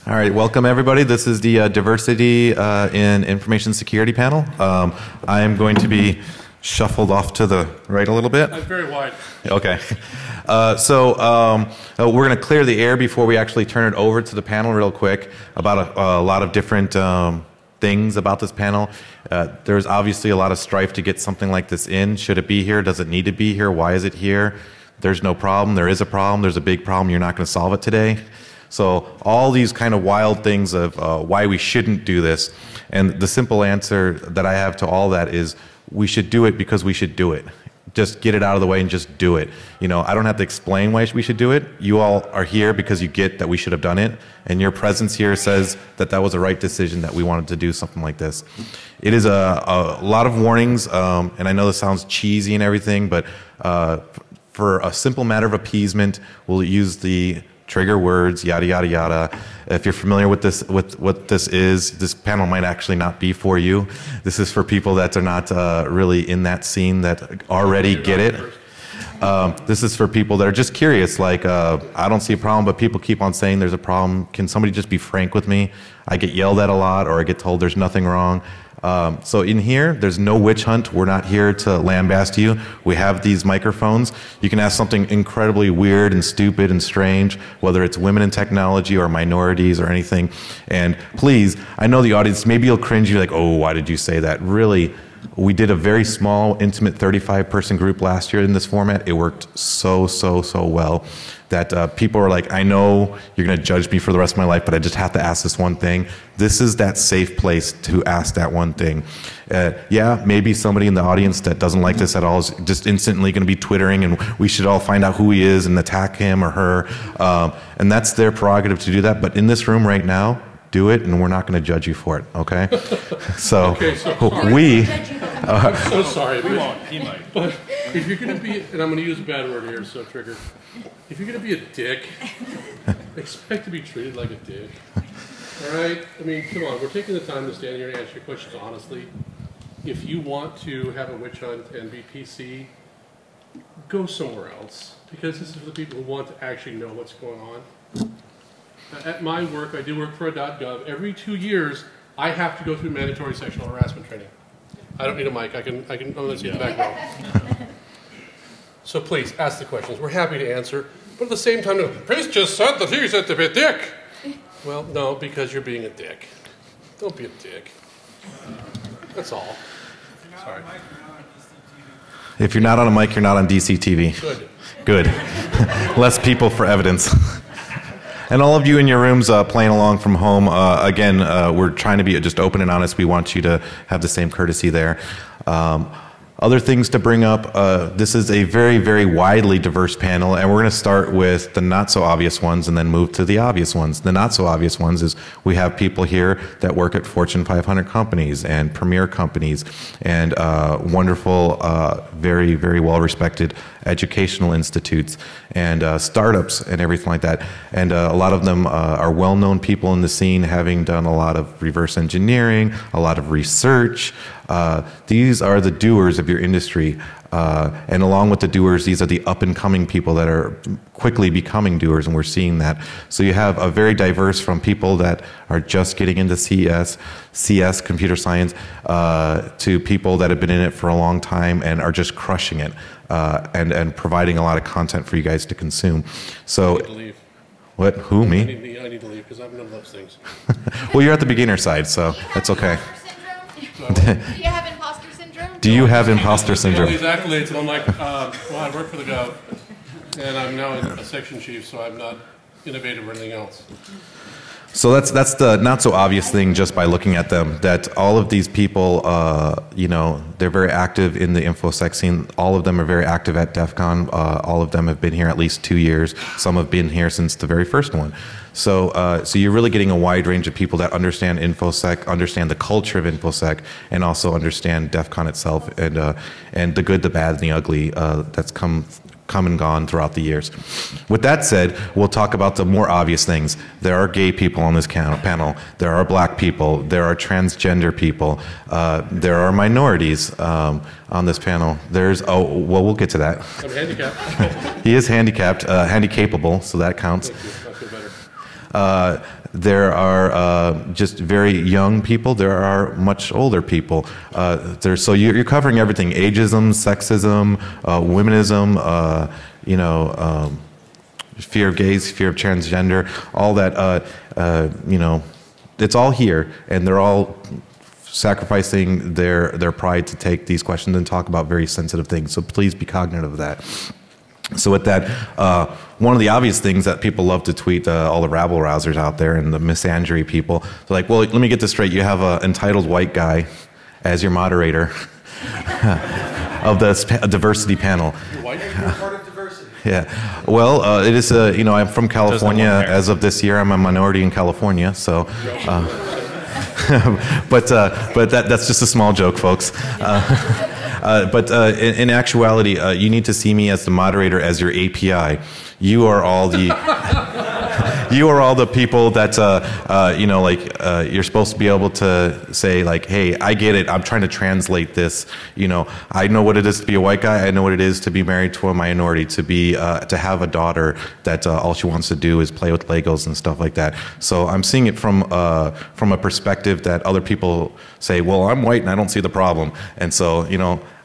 All right, welcome everybody. This is the Diversity in Information Security panel. I am going to be shuffled off to the right a little bit. I'm very wide. Okay. So we're going to clear the air before we actually turn it over to the panel real quick about a lot of different things about this panel. There's obviously a lot of strife to get something like this in. Should it be here? Does it need to be here? Why is it here? There's no problem. There is a problem. There's a big problem. You're not going to solve it today. So all these kind of wild things of why we shouldn't do this. And the simple answer that I have to all that is we should do it because we should do it. Just get it out of the way and just do it. You know, I don't have to explain why we should do it. You all are here because you get that we should have done it. And your presence here says that that was a right decision, that we wanted to do something like this. It is a lot of warnings, and I know this sounds cheesy and everything, but for a simple matter of appeasement, we'll use the trigger words, yada, yada, yada. If you're familiar with this, with what this is, this panel might actually not be for you. This is for people that are not really in that scene that already get it. This is for people that are just curious, like, I don't see a problem, but people keep on saying there's a problem. Can somebody just be frank with me? I get yelled at a lot, or I get told there's nothing wrong. So in here, there's no witch hunt. We're not here to lambaste you. We have these microphones. You can ask something incredibly weird and stupid and strange, whether it's women in technology or minorities or anything. And please, I know the audience, maybe you'll cringe. You're like, oh, why did you say that? Really, we did a very small, intimate 35-person group last year in this format. It worked so well that people are like, I know you're going to judge me for the rest of my life, but I just have to ask this one thing. This is that safe place to ask that one thing. Yeah, maybe somebody in the audience that doesn't like this at all is just instantly going to be twittering, and we should all find out who he is and attack him or her. And that's their prerogative to do that. But in this room right now, do it, and we're not going to judge you for it, okay? So, we... I'm so sorry. We won't. He might. But if you're going to be, and I'm going to use a bad word here, so trigger. If you're going to be a dick, expect to be treated like a dick. All right? I mean, come on. We're taking the time to stand here and answer your questions honestly. If you want to have a witch hunt and be PC, go somewhere else. Because this is for the people who want to actually know what's going on. At my work, I do work for a .gov. Every 2 years, I have to go through mandatory sexual harassment training. I don't need a mic. I'm going to see the back row. So please, ask the questions. We're happy to answer. But at the same time, the priest just said that he's a dick. Well, no, because you're being a dick. Don't be a dick. That's all. Sorry. If you're not on a mic, you're not on DCTV. Good. Less people for evidence. And all of you in your rooms playing along from home, again, we're trying to be just open and honest. We want you to have the same courtesy there. Other things to bring up, this is a very widely diverse panel, and we're going to start with the not so obvious ones and then move to the obvious ones. The not so obvious ones is we have people here that work at Fortune 500 companies and premier companies and wonderful, very well respected educational institutes and startups and everything like that. And a lot of them are well-known people in the scene, having done a lot of reverse engineering, a lot of research. These are the doers of your industry. And along with the doers, these are the up-and-coming people that are quickly becoming doers, and we're seeing that. So you have a very diverse from people that are just getting into CS, computer science, to people that have been in it for a long time and are just crushing it, and providing a lot of content for you guys to consume. So, I need to leave. What? Who, me? I need to leave because I'm none of those things. Well, you're at the beginner side, so that's okay. Do you have imposter syndrome? Do you have imposter syndrome? These accolades, and I'm like, well, I work for the Gov, and I'm now a section chief, so I'm not innovative or anything else. So that's the not so obvious thing just by looking at them, that all of these people, you know, they're very active in the InfoSec scene. All of them are very active at DEF CON. All of them have been here at least 2 years. Some have been here since the very first one. So you're really getting a wide range of people that understand InfoSec, understand the culture of InfoSec, and also understand DEF CON itself and the good, the bad, and the ugly that's come and gone throughout the years. With that said, we'll talk about the more obvious things. There are gay people on this panel. There are black people. There are transgender people. There are minorities on this panel. Well, we'll get to that. I'm handicapped. He is handicapped, handy-capable, so that counts. Thank you. I feel better. There are just very young people. There are much older people. So you're covering everything: ageism, sexism, womenism. Fear of gays, fear of transgender, all that. It's all here, and they're all sacrificing their pride to take these questions and talk about very sensitive things. So please be cognizant of that. So with that, one of the obvious things that people love to tweet, all the rabble-rousers out there and the misandry people, they're like, well, let me get this straight. You have an entitled white guy as your moderator of the diversity panel. White? You're part of diversity. Yeah. Well, it is, I'm from California. As of this year, I'm a minority in California, so... but that's just a small joke, folks. But in actuality, you need to see me as the moderator, as your API. You are all the people that you're supposed to be able to say like, hey, I get it. I'm trying to translate this. I know what it is to be a white guy. I know what it is to be married to a minority. To have a daughter that all she wants to do is play with Legos and stuff like that. So I'm seeing it from a perspective that other people say, well, I'm white and I don't see the problem. And so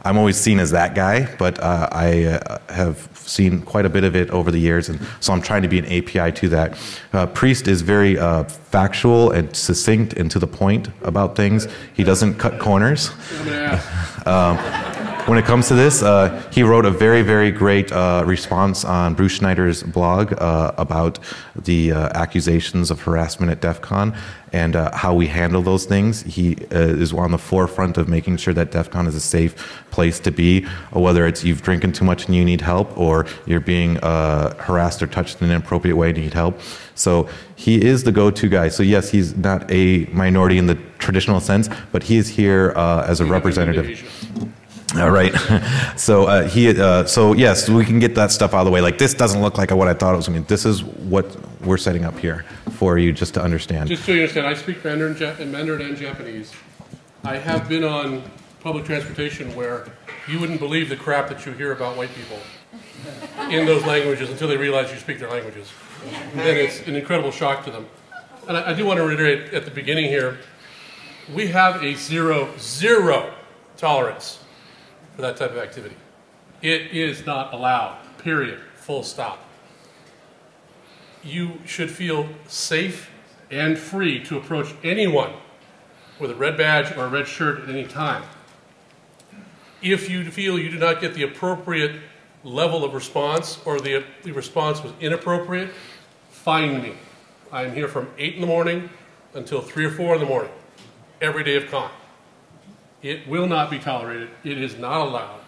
I'm always seen as that guy, but I have seen quite a bit of it over the years, and so I'm trying to be an API to that. Priest is very factual and succinct and to the point about things. He doesn't cut corners. When it comes to this, he wrote a very, very great response on Bruce Schneider's blog about the accusations of harassment at DEF CON and how we handle those things. He is on the forefront of making sure that DEF CON is a safe place to be, whether it's you've drinking too much and you need help, or you're being harassed or touched in an inappropriate way and you need help. So he is the go-to guy. So yes, he's not a minority in the traditional sense, but he is here as a representative. All right. So so yes, we can get that stuff out of the way. Like, this doesn't look like what I thought it was going to be. This is what we're setting up here for you, just to understand. Just so you understand, I speak Mandarin and Japanese. I have been on public transportation where you wouldn't believe the crap that you hear about white people in those languages until they realize you speak their languages. And then it's an incredible shock to them. And I do want to reiterate at the beginning here, we have a zero tolerance for that type of activity. It is not allowed, period, full stop. You should feel safe and free to approach anyone with a red badge or a red shirt at any time. If you feel you do not get the appropriate level of response, or the response was inappropriate, find me. I'm here from 8 in the morning until 3 or 4 in the morning, every day of con. It will not be tolerated. It is not allowed.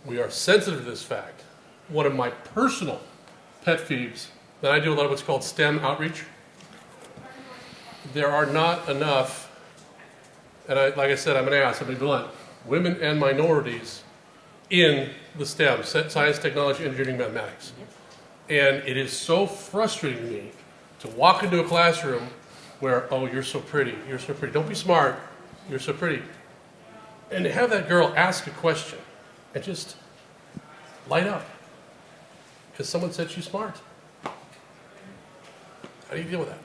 We are sensitive to this fact. One of my personal pet peeves, that I do a lot of what's called STEM outreach. There are not enough, and like I said, I'm an ass, I'll be blunt, women and minorities in the STEM, science, technology, engineering, mathematics. And it is so frustrating to me to walk into a classroom where, oh, you're so pretty, don't be smart, you're so pretty. And to have that girl ask a question and just light up because someone said she's smart. How do you deal with that?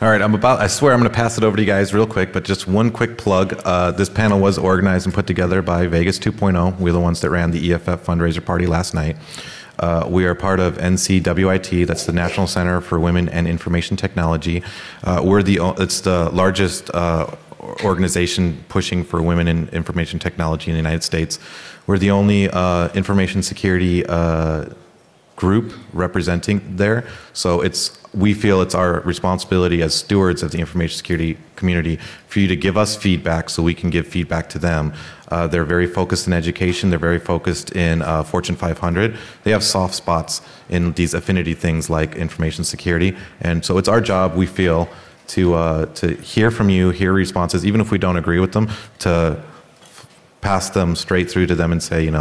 All right, I swear I'm going to pass it over to you guys real quick, but just one quick plug. This panel was organized and put together by Vegas 2.0. We're the ones that ran the EFF fundraiser party last night. We are part of NCWIT, that's the National Center for Women and Information Technology. It's the largest organization pushing for women in information technology in the United States. We're the only information security group representing there. So we feel it's our responsibility as stewards of the information security community for you to give us feedback so we can give feedback to them. They're very focused in education. They're very focused in Fortune 500. They have soft spots in these affinity things like information security. And so it's our job, we feel, to hear from you, hear responses, even if we don't agree with them, to pass them straight through to them and say,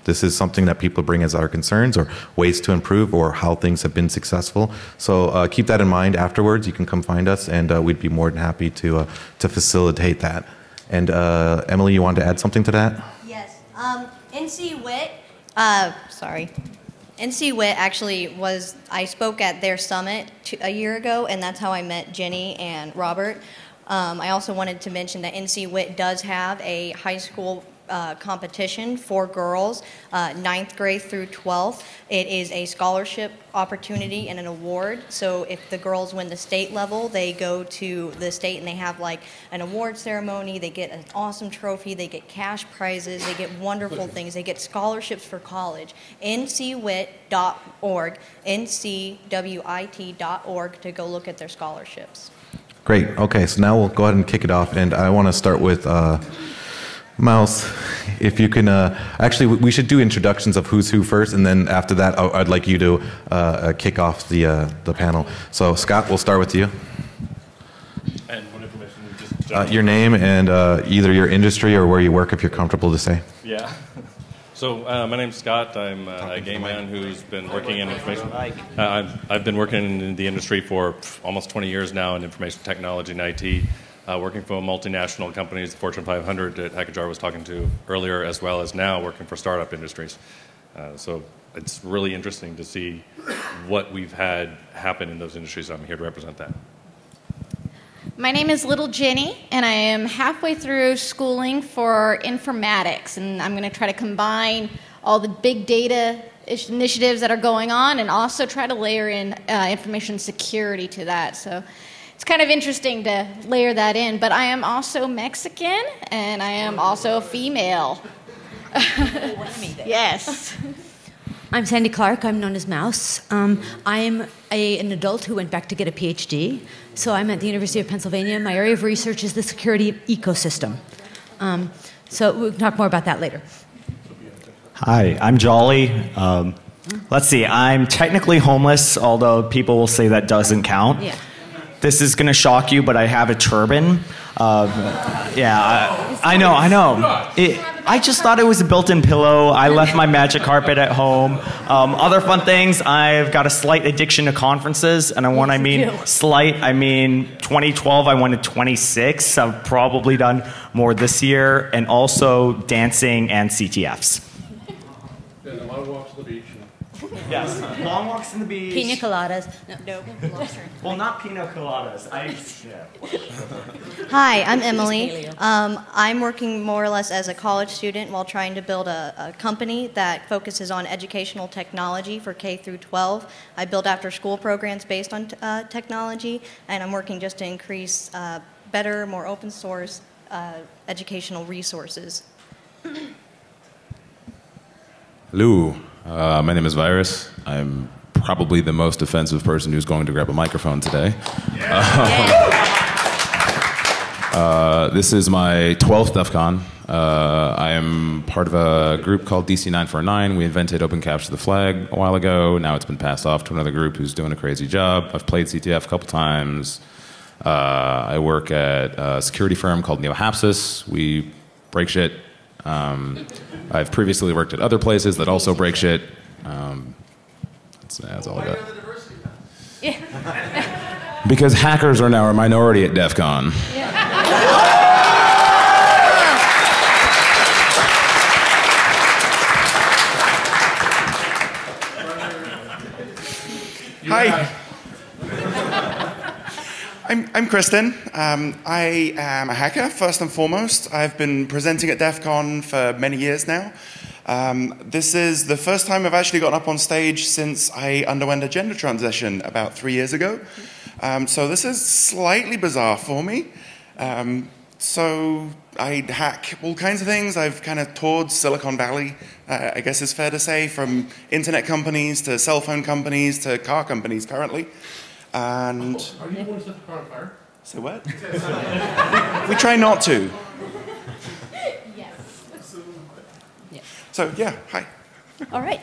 this is something that people bring as our concerns, or ways to improve, or how things have been successful. So keep that in mind afterwards. You can come find us, and we'd be more than happy to facilitate that. And Emily, you wanted to add something to that? Yes. NCWIT, sorry. NC Wit actually was, I spoke at their summit a year ago, and that's how I met Jenny and Robert. I also wanted to mention that NC Wit does have a high school competition for girls, 9th grade through 12th. It is a scholarship opportunity and an award. So if the girls win the state level, they go to the state and they have like an award ceremony. They get an awesome trophy. They get cash prizes. They get wonderful things. They get scholarships for college. ncwit.org, ncwit.org to go look at their scholarships. Great. Okay, so now we'll go ahead and kick it off, and I want to start with Mouse. If you can, actually, we should do introductions of who's who first, and then after that, I'd like you to kick off the panel. So, Scott, we'll start with you. And what information? Just your name and either your industry or where you work, if you're comfortable to say. Yeah. So my name's Scott. I'm a gay man who's been working in information. I've been working in the industry for almost 20 years now in information technology and IT, working for multinational companies, the Fortune 500 that Hackajar was talking to earlier, as well as now working for startup industries. So it's really interesting to see what we've had happen in those industries. I'm here to represent that. My name is Little Jenny, and I am halfway through schooling for informatics, and I'm going to try to combine all the big data initiatives that are going on and also try to layer in information security to that. So it's kind of interesting to layer that in, but I am also Mexican, and I am also a female. Yes. I'm Sandy Clark. I'm known as Mouse. I'm an adult who went back to get a PhD. So I'm at the University of Pennsylvania. My area of research is the security ecosystem. So we'll talk more about that later. Hi, I'm Jolly. Let's see, I'm technically homeless, although people will say that doesn't count. Yeah. This is going to shock you, but I have a turban. I know. I just thought it was a built-in pillow. I left my magic carpet at home. Other fun things, I've got a slight addiction to conferences. And when I mean slight, I mean 2012, I went to 26. I've probably done more this year. And also dancing and CTFs. And a long walk to the beach. Yes, long walks on the beach. Pina coladas. No. Well, not pina coladas. Hi, I'm Emily. I'm working more or less as a college student while trying to build a company that focuses on educational technology for K through 12. I build after-school programs based on technology, and I'm working just to increase better, more open-source educational resources. Hello, my name is Virus. I'm probably the most offensive person who's going to grab a microphone today. This is my 12th DEF CON. I am part of a group called DC949. We invented Open Capture the Flag a while ago. Now it's been passed off to another group who's doing a crazy job. I've played CTF a couple times. I work at a security firm called NeoHapsis. We break shit. I've previously worked at other places that also break shit. That's all I got. Because hackers are now a minority at DEF CON. Hi. I'm Kristen. I am a hacker, first and foremost. I've been presenting at DEF CON for many years now. This is the first time I've actually gotten up on stage since I underwent a gender transition about 3 years ago. So this is slightly bizarre for me. So I hack all kinds of things. I've kind of toured Silicon Valley, I guess it's fair to say, from internet companies to cell phone companies to car companies currently. And Are you the one who set the car on fire? say what? We try not to. Yes. So yeah, hi. All right.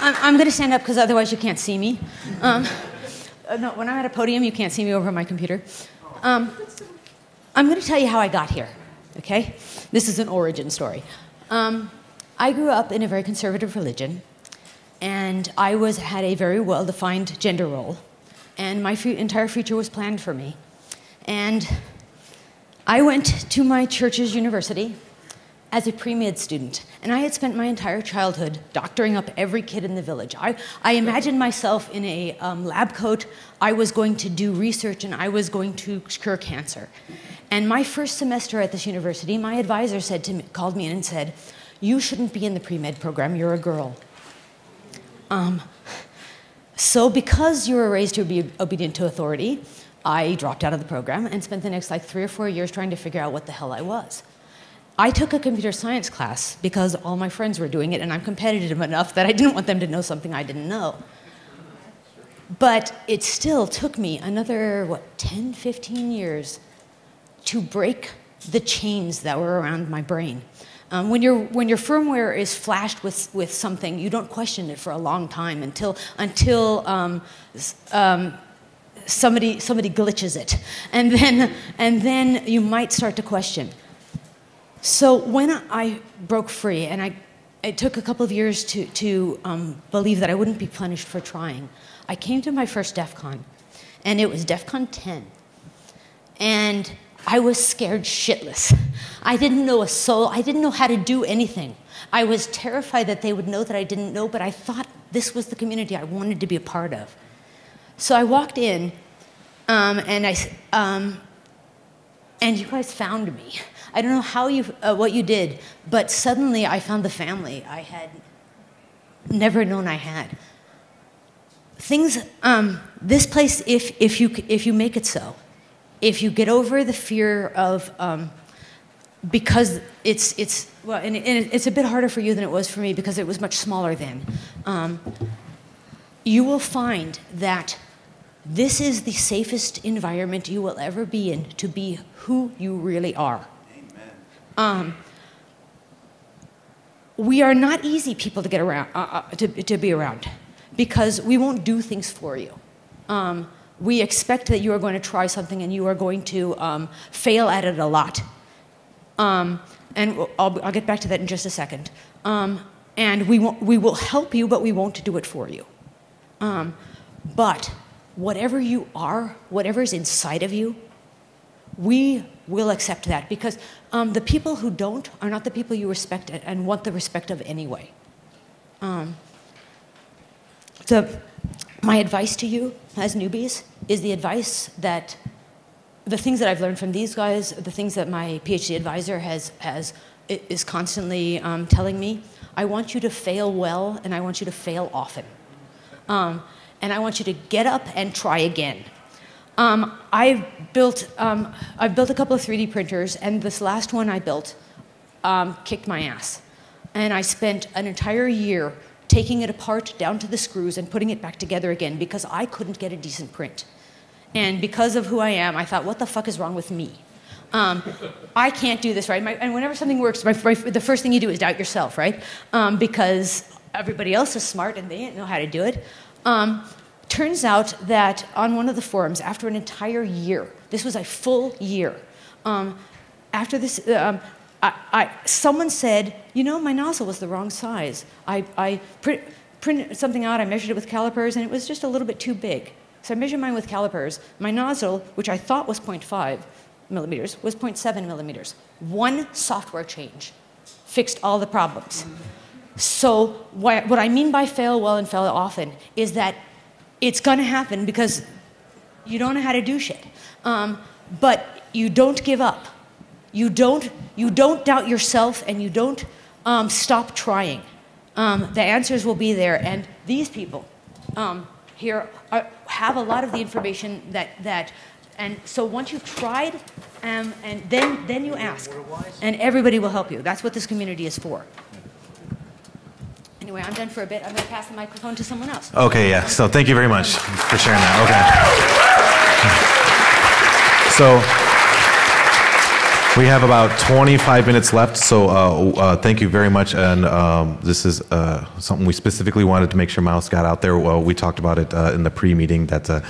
I'm going to stand up because otherwise you can't see me. No, when I'm at a podium, you can't see me over my computer. I'm going to tell you how I got here, okay? This is an origin story. I grew up in a very conservative religion, and I had a very well-defined gender role, and my entire future was planned for me. And I went to my church's university as a pre-med student, and I had spent my entire childhood doctoring up every kid in the village. I imagined myself in a lab coat. I was going to do research, and I was going to cure cancer. And my first semester at this university, my advisor said to me, called me in and said, "You shouldn't be in the pre-med program. You're a girl." So because you were raised to be obedient to authority, I dropped out of the program and spent the next 3 or 4 years trying to figure out what the hell I was. I took a computer science class because all my friends were doing it, and I'm competitive enough that I didn't want them to know something I didn't know. But it still took me another, 10, 15 years to break the chains that were around my brain. When your firmware is flashed with something, you don't question it for a long time until somebody glitches it, and then you might start to question. So when I broke free, and it took a couple of years to believe that I wouldn't be punished for trying, I came to my first DEF CON, and it was DEF CON 10, and I was scared shitless. I didn't know a soul. I didn't know how to do anything. I was terrified that they would know that I didn't know, but I thought this was the community I wanted to be a part of. So I walked in, and you guys found me. I don't know how what you did, but suddenly I found the family I had never known I had. This place, if you make it so, if you get over the fear of, because it's a bit harder for you than it was for me because it was much smaller then, you will find that this is the safest environment you will ever be in to be who you really are. Amen. We are not easy people to get around, to be around, because we won't do things for you. We expect that you are going to try something and you are going to fail at it a lot. And I'll get back to that in just a second. And we will help you, but we won't do it for you. But whatever you are, whatever is inside of you, we will accept that, because the people who don't are not the people you respect and want the respect of anyway. My advice to you as newbies is the advice that the things that I've learned from these guys, the things that my PhD advisor is constantly telling me. I want you to fail well, and I want you to fail often. And I want you to get up and try again. I've built a couple of 3D printers, and this last one I built kicked my ass. And I spent an entire year taking it apart down to the screws and putting it back together again because I couldn't get a decent print. And because of who I am, I thought, what the fuck is wrong with me? I can't do this, right? And whenever something works, the first thing you do is doubt yourself, right? Because everybody else is smart and they didn't know how to do it. Turns out that on one of the forums, after an entire year, this was a full year, after this, someone said, you know, my nozzle was the wrong size. I printed something out, I measured it with calipers, and it was just a little bit too big. So I measured mine with calipers. My nozzle, which I thought was 0.5 millimeters, was 0.7 millimeters. One software change fixed all the problems. So what I mean by fail well and fail often is that it's going to happen because you don't know how to do shit. But you don't give up. You don't doubt yourself, and you don't stop trying. The answers will be there, and these people here have a lot of the information and so once you've tried, and then you ask, and everybody will help you. That's what this community is for. Anyway, I'm done for a bit. I'm going to pass the microphone to someone else. Okay, yeah. So thank you very much for sharing that. Okay. So we have about 25 minutes left. So thank you very much. And this is something we specifically wanted to make sure Mouse got out there. Well, we talked about it in the pre-meeting that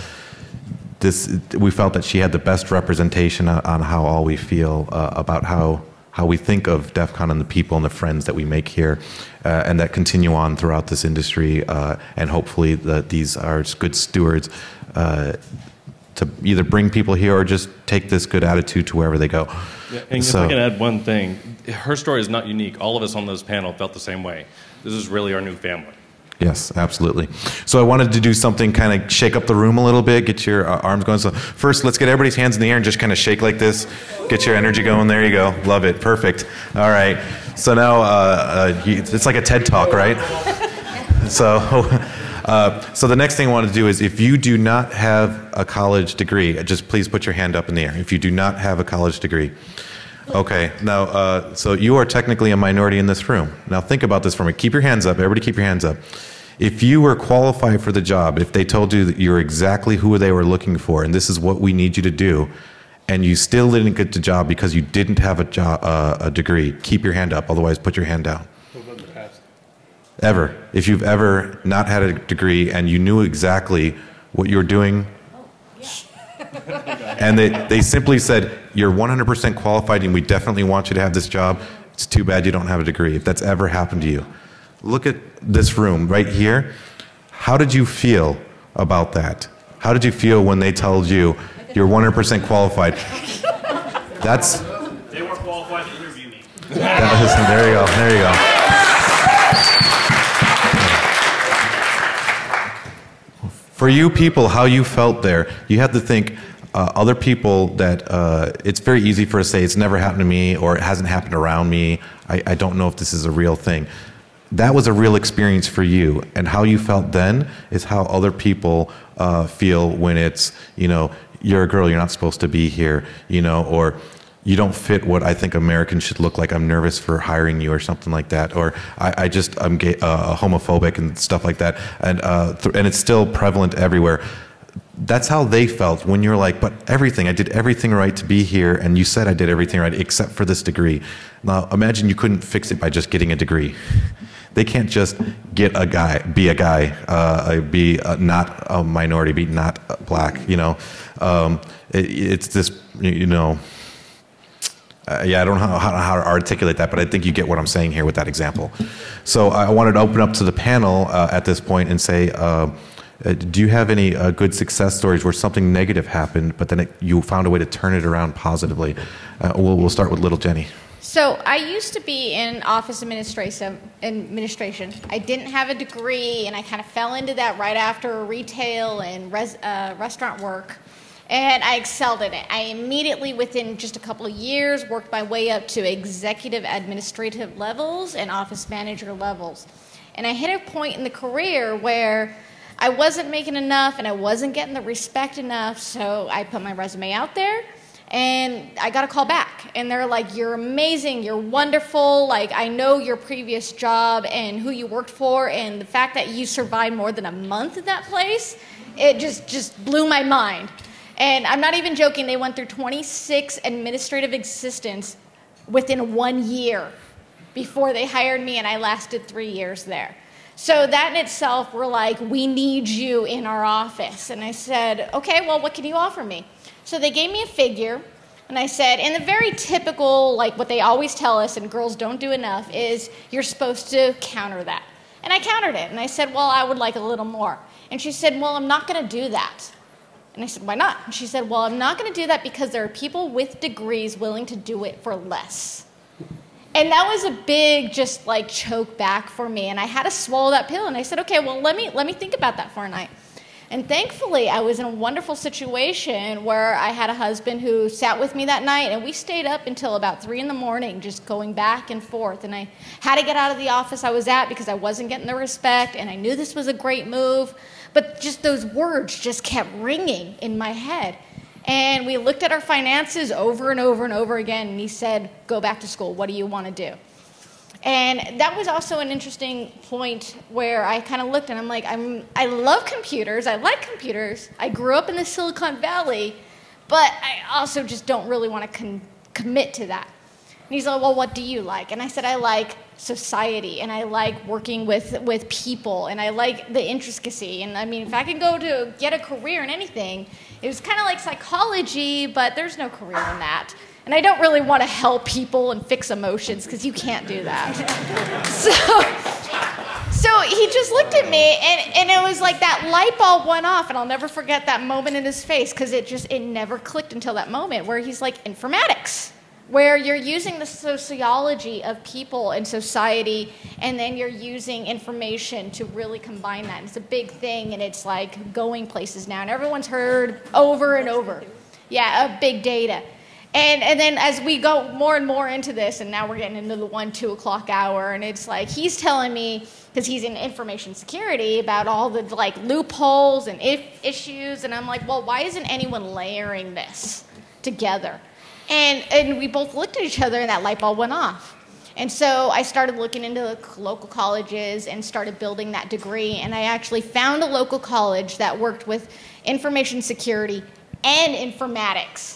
we felt that she had the best representation on how all we feel about how we think of DEF CON and the people and the friends that we make here, and that continue on throughout this industry, and hopefully that these are good stewards to either bring people here or just take this good attitude to wherever they go. Yeah, and So- if I can add one thing, her story is not unique. All of us on this panel felt the same way. This is really our new family. Yes, absolutely. So I wanted to do something, kind of shake up the room a little bit, get your arms going. So first, let's get everybody's hands in the air and just kind of shake like this. Get your energy going. There you go. Love it. Perfect. All right. So now it's like a TED Talk, right? So the next thing I want to do is, if you do not have a college degree, just please put your hand up in the air. If you do not have a college degree. Okay, now, so you are technically a minority in this room. Now think about this for me. Keep your hands up. Everybody keep your hands up. If you were qualified for the job, if they told you that you're exactly who they were looking for, and this is what we need you to do, and you still didn't get the job because you didn't have a degree, keep your hand up. Otherwise, put your hand down. What about the past? Ever. If you've ever not had a degree and you knew exactly what you were doing, and they simply said, you're 100% qualified and we definitely want you to have this job, it's too bad you don't have a degree. If that's ever happened to you. Look at this room right here. How did you feel about that? How did you feel when they told you you're 100% qualified? That's... They weren't qualified to interview me. There you go. There you go. For you people, how you felt there, you have to think other people that it's very easy for us to say it's never happened to me or it hasn't happened around me. I don't know if this is a real thing. That was a real experience for you, and how you felt then is how other people feel when it's, you're a girl, you're not supposed to be here, or you don't fit what I think Americans should look like. I'm nervous for hiring you or something like that. Or I'm gay, homophobic and stuff like that. And it's still prevalent everywhere. That's how they felt when you're like, but I did everything right to be here. And you said I did everything right except for this degree. Now imagine you couldn't fix it by just getting a degree. They can't just be a guy, be not a minority, be not black, it's this, I don't know how to articulate that, but I think you get what I'm saying here with that example. So I wanted to open up to the panel at this point and say, do you have any good success stories where something negative happened, but then you found a way to turn it around positively? We'll start with little Jenny. So I used to be in office administration. I didn't have a degree, and I kind of fell into that right after retail and restaurant work. And I excelled in it. I immediately, within just a couple of years, worked my way up to executive administrative levels and office manager levels. And I hit a point in the career where I wasn't making enough and I wasn't getting the respect enough, so I put my resume out there and I got a call back. And they're like, you're amazing, you're wonderful, like I know your previous job and who you worked for, and the fact that you survived more than a month in that place, it just blew my mind. And I'm not even joking, they went through 26 administrative assistants within 1 year before they hired me, and I lasted 3 years there. So that in itself, we're like, we need you in our office. And I said, okay, well, what can you offer me? So they gave me a figure, and I said, and the very typical, like what they always tell us, and girls don't do enough, is you're supposed to counter that. And I countered it, and I said, well, I would like a little more. And she said, well, I'm not going to do that. And I said, why not? And she said, well, I'm not going to do that because there are people with degrees willing to do it for less. And that was a big just like choke back for me. And I had to swallow that pill. And I said, okay, well, let me think about that for a night. And thankfully, I was in a wonderful situation where I had a husband who sat with me that night. And we stayed up until about 3 in the morning just going back and forth. And I had to get out of the office I was at because I wasn't getting the respect. And I knew this was a great move. But just those words just kept ringing in my head. And we looked at our finances over and over and over again, and he said, go back to school. What do you want to do? And that was also an interesting point where I kind of looked and I'm like, I love computers. I like computers. I grew up in the Silicon Valley, but I also just don't really want to commit to that. And he's like, well, what do you like? And I said, I like society, and I like working with people, and I like the intricacy. And I mean, if I could go to get a career in anything, it was kind of like psychology, but there's no career in that. And I don't really want to help people and fix emotions because you can't do that. So he just looked at me, and it was like that light bulb went off, and I'll never forget that moment in his face, because it never clicked until that moment where he's like, informatics, where you're using the sociology of people and society, and then you're using information to really combine that. It's a big thing, and it's like going places now, and everyone's heard over and over, of big data. And then as we go more and more into this, and now we're getting into the 1-2 o'clock hour, and it's like he's telling me, because he's in information security, about all the like loopholes and issues, and I'm like, well, why isn't anyone layering this together? And we both looked at each other, and that light bulb went off. And so I started looking into the local colleges and started building that degree, and I actually found a local college that worked with information security and informatics.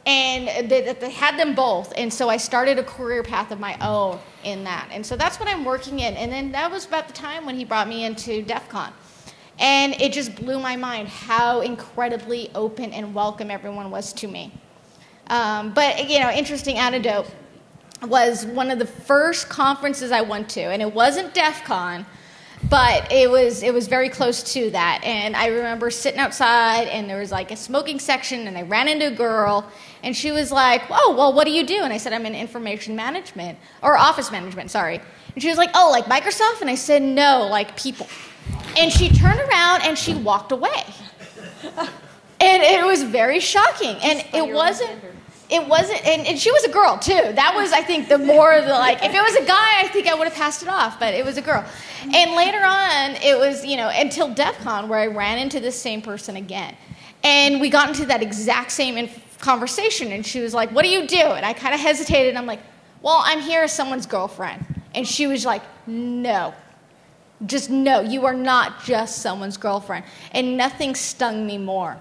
And they had them both, and so I started a career path of my own in that. And so that's what I'm working in. And then that was about the time when he brought me into DEF CON. And it just blew my mind how incredibly open and welcome everyone was to me. But, you know, interesting anecdote was one of the first conferences I went to, and it wasn't DEF CON, but it was very close to that. And I remember sitting outside, and there was like a smoking section, and I ran into a girl, and she was like, oh, well, what do you do? And I said, I'm in information management, or office management, sorry. And she was like, oh, like Microsoft? And I said, no, like people. And she turned around, and she walked away. And it was very shocking. And it wasn't, and she was a girl, too. That was, I think, the more of the, like, if it was a guy, I think I would have passed it off, but it was a girl. And later on, it was, you know, until DEF CON, where I ran into this same person again. And we got into that exact same conversation, and she was like, what do you do? And I kind of hesitated, and I'm like, well, I'm here as someone's girlfriend. And she was like, no. Just no, you are not just someone's girlfriend. And nothing stung me more.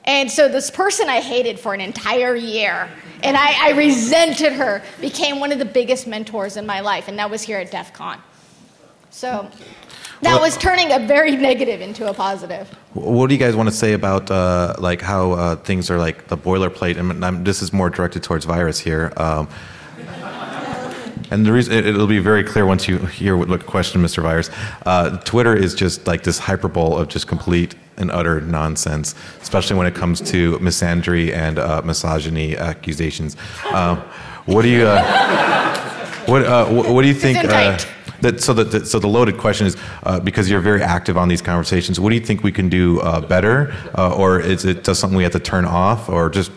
And so this person I hated for an entire year, and I resented her, became one of the biggest mentors in my life, and that was here at DEF CON. So that was turning a very negative into a positive. What do you guys want to say about like how things are like the boilerplate? And this is more directed towards Virus here. And the reason it'll be very clear once you hear what question, Mr. Virus. Twitter is just like this hyperbole of just complete and utter nonsense, especially when it comes to misandry and misogyny accusations. What do you what do you think? So the loaded question is, because you're very active on these conversations, what do you think we can do better, or is it just something we have to turn off, or just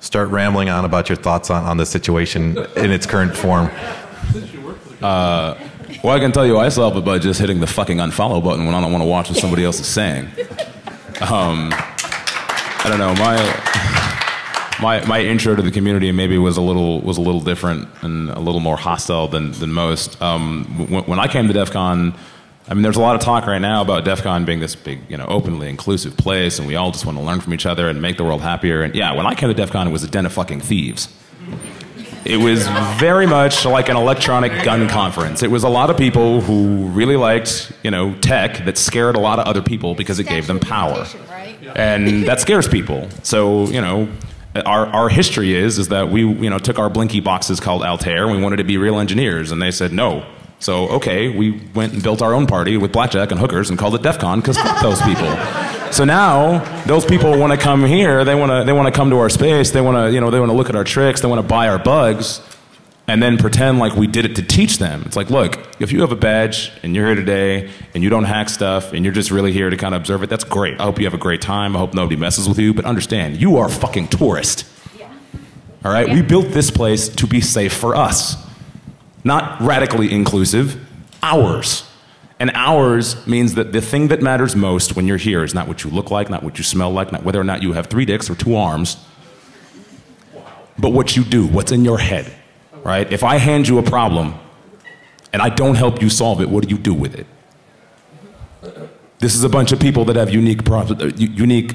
start rambling on about your thoughts on the situation in its current form? Well, I can tell you I solve it by just hitting the fucking unfollow button when I don't want to watch what somebody else is saying. I don't know, my intro to the community maybe was a little different and a little more hostile than most. When I came to DEF CON, I mean, there's a lot of talk right now about DEF CON being this big, openly inclusive place, and we all just want to learn from each other and make the world happier. And yeah, when I came to DEF CON, it was a den of fucking thieves. It was very much like an electronic gun conference. It was a lot of people who really liked, tech that scared a lot of other people because it gave them power. And that scares people. So, our history is that we, took our blinky boxes called Altair, and we wanted to be real engineers, and they said no. So, okay, we went and built our own party with blackjack and hookers and called it DEF CON because fuck those people. So now those people want to come here. They want to come to our space. They want to they want to look at our tricks. They want to buy our bugs, and then pretend like we did it to teach them. It's like, look, if you have a badge and you're here today and you don't hack stuff and you're just really here to kind of observe it, that's great. I hope you have a great time. I hope nobody messes with you. But understand, you are a fucking tourist. Yeah. All right, we built this place to be safe for us. Not radically inclusive, ours. And ours means that the thing that matters most when you're here is not what you look like, not what you smell like, not whether or not you have 3 dicks or 2 arms, but what you do, what's in your head, right? If I hand you a problem and I don't help you solve it, what do you do with it? This is a bunch of people that have unique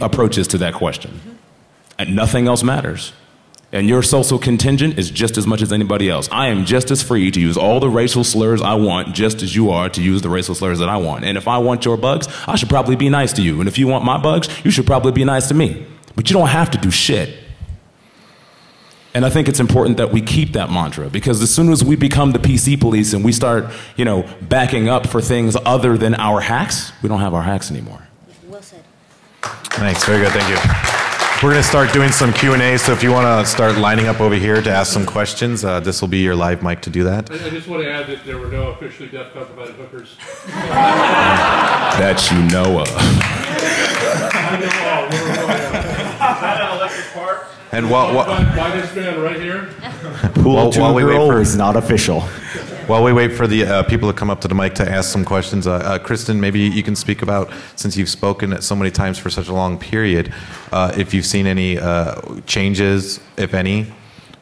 approaches to that question. And nothing else matters. And your social contingent is just as much as anybody else. I am just as free to use all the racial slurs I want, just as you are to use the racial slurs that I want. And if I want your bugs, I should probably be nice to you. And if you want my bugs, you should probably be nice to me. But you don't have to do shit. And I think it's important that we keep that mantra, because as soon as we become the PC police and we start, backing up for things other than our hacks, we don't have our hacks anymore. Well said. Thanks. Very good. Thank you. We're going to start doing some Q&A, so if you want to start lining up over here to ask some questions, this will be your live mic to do that. I just want to add that there were no officially DEF CON provided hookers. That you know of. I know all. And Why this man right here? while we wait for is not official. While we wait for the people to come up to the mic to ask some questions, Kristen, maybe you can speak about, since you've spoken so many times for such a long period, if you've seen any changes, if any,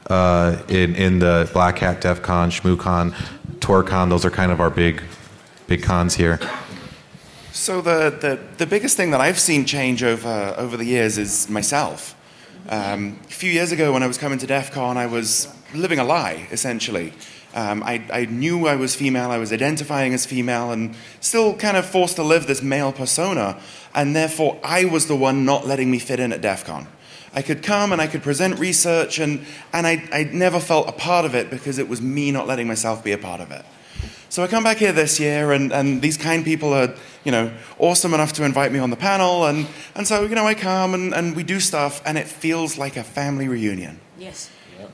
in the Black Hat, DEF CON, ShmooCon, TourCon. Those are kind of our big cons here. So the biggest thing that I've seen change over the years is myself. A few years ago when I was coming to DEF CON, I was living a lie, essentially. I knew I was female, I was identifying as female, and still kind of forced to live this male persona, and therefore I was the one not letting me fit in at DEF CON. I could come and I could present research, and I never felt a part of it because it was me not letting myself be a part of it. So I come back here this year, and these kind people are, awesome enough to invite me on the panel, and so, I come and we do stuff, and it feels like a family reunion. Yes.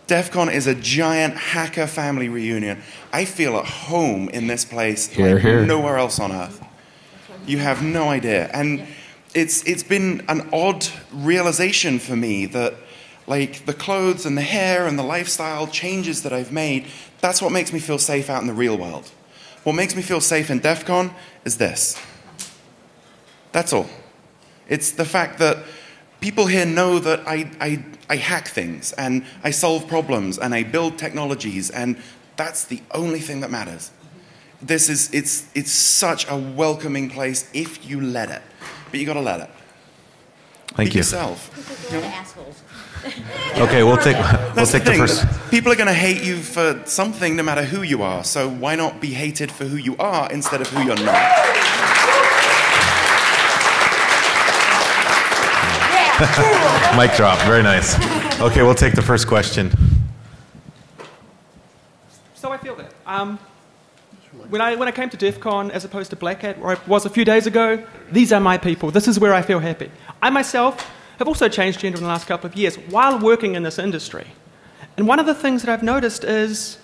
DEF CON is a giant hacker family reunion. I feel at home in this place like nowhere else on earth. You have no idea. And it's been an odd realization for me that, like, the clothes and the hair and the lifestyle changes that I've made, that's what makes me feel safe out in the real world. What makes me feel safe in DEF CON is this. That's all. It's the fact that people here know that I hack things, and I solve problems, and I build technologies, and that's the only thing that matters. It's such a welcoming place if you let it. But you gotta let it. Thank Be you. yourself. Assholes. Okay, we'll take the first. People are going to hate you for something no matter who you are, so why not be hated for who you are instead of who you're not? Mic drop. Very nice. Okay, we'll take the first question. So I feel that. When I came to DEF CON as opposed to Black Hat, where I was a few days ago, these are my people. This is where I feel happy. I myself have also changed gender in the last couple of years while working in this industry. And one of the things that I've noticed is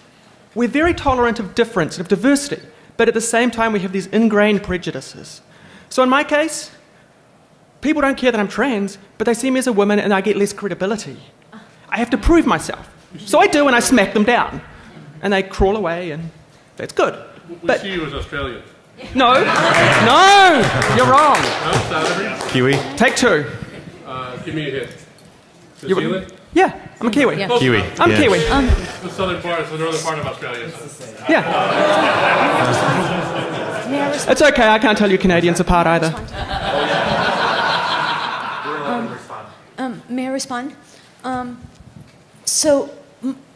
we're very tolerant of difference and of diversity, but at the same time we have these ingrained prejudices. So in my case, people don't care that I'm trans, but they see me as a woman and I get less credibility. I have to prove myself. So I do, and I smack them down. And they crawl away, and that's good. We see you as Australian. No, you're wrong. Kiwi? Take two. Give me a hint. New You- Zealand? Yeah, I'm a Kiwi. Yeah. Kiwi. I'm Yeah. Kiwi. The southern part, it's the northern part of Australia. Yeah. It's okay, I can't tell you Canadians apart either. May I respond?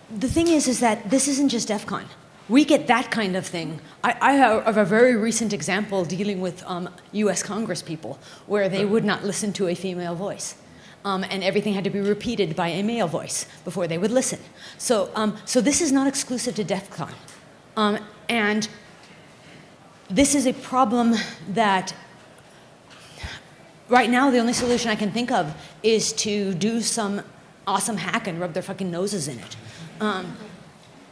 The thing is that this isn't just DEF CON. We get that kind of thing. I have a very recent example dealing with U.S. Congress people where they would not listen to a female voice. And everything had to be repeated by a male voice before they would listen. So this is not exclusive to DEF CON. And this is a problem that right now the only solution I can think of is to do some awesome hack and rub their fucking noses in it.